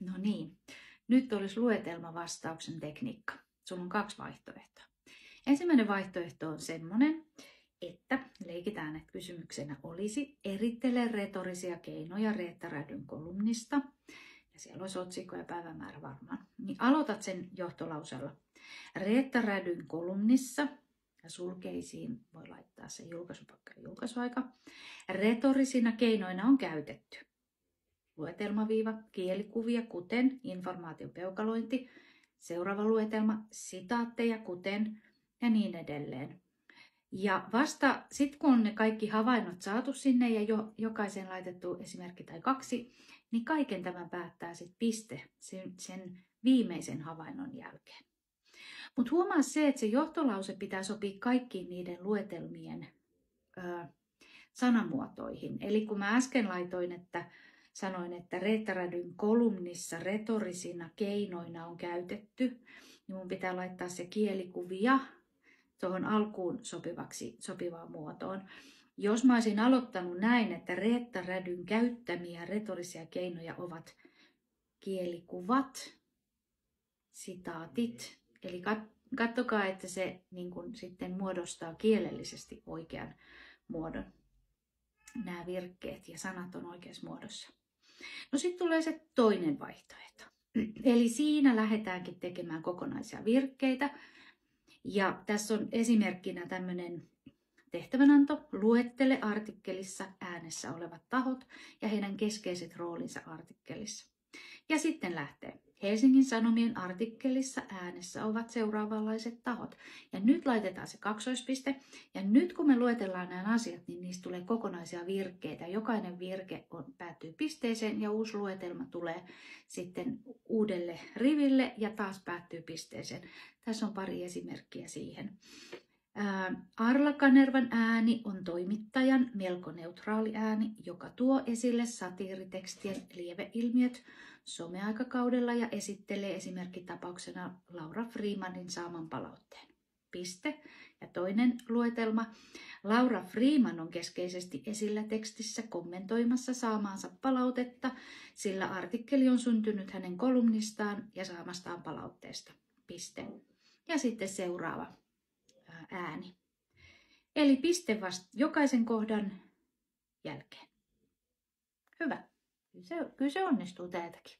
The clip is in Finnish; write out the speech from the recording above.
No niin, nyt olisi luetelmavastauksen tekniikka. Sulla on 2 vaihtoehtoa. Ensimmäinen vaihtoehto on semmoinen, että leikitään, että kysymyksenä olisi erittele retorisia keinoja Reetta Rädyn kolumnista. Ja siellä olisi otsikko ja päivämäärä varmaan. Niin aloitat sen johtolausella. Reetta Rädyn kolumnissa, ja sulkeisiin voi laittaa se julkaisupaikka ja julkaisuaika. Retorisina keinoina on käytetty luetelmaviiva, kielikuvia, kuten informaatiopeukalointi, seuraava luetelma, sitaatteja, kuten ja niin edelleen. Ja vasta sitten kun on ne kaikki havainnot saatu sinne ja jokaisen laitettu esimerkki tai 2, niin kaiken tämän päättää sitten piste sen viimeisen havainnon jälkeen. Mutta huomaa se, että se johtolause pitää sopia kaikkiin niiden luetelmien sanamuotoihin. Eli kun mä äsken sanoin, että Reetta Rädyn kolumnissa retorisina keinoina on käytetty, niin mun pitää laittaa se kielikuvia tuohon alkuun sopivaan muotoon. Jos mä olisin aloittanut näin, että Reetta Rädyn käyttämiä retorisia keinoja ovat kielikuvat, sitaatit, eli katsokaa, että se niin kun sitten muodostaa kielellisesti oikean muodon. Nämä virkkeet ja sanat on oikeassa muodossa. No sitten tulee se toinen vaihtoehto. Eli siinä lähdetäänkin tekemään kokonaisia virkkeitä. Ja tässä on esimerkkinä tämmöinen tehtävänanto. Luettele artikkelissa äänessä olevat tahot ja heidän keskeiset roolinsa artikkelissa. Ja sitten lähtee. Helsingin Sanomien artikkelissa äänessä ovat seuraavanlaiset tahot. Ja nyt laitetaan se kaksoispiste. Ja nyt kun me luetellaan nämä asiat, niin niistä tulee kokonaisia virkkeitä. Jokainen virke päättyy pisteeseen ja uusi luetelma tulee sitten uudelle riville ja taas päättyy pisteeseen. Tässä on pari esimerkkiä siihen. Arla Kanervan ääni on toimittajan melko neutraali ääni, joka tuo esille satiiritekstien lieveilmiöt someaikakaudella ja esittelee esimerkkitapauksena Laura Freemanin saaman palautteen. Piste. Ja toinen luetelma. Laura Freeman on keskeisesti esillä tekstissä kommentoimassa saamaansa palautetta, sillä artikkeli on syntynyt hänen kolumnistaan ja saamastaan palautteesta. Piste. Ja sitten seuraava ääni. Eli piste vasta jokaisen kohdan jälkeen. Hyvä. Kyllä se onnistuu täältäkin.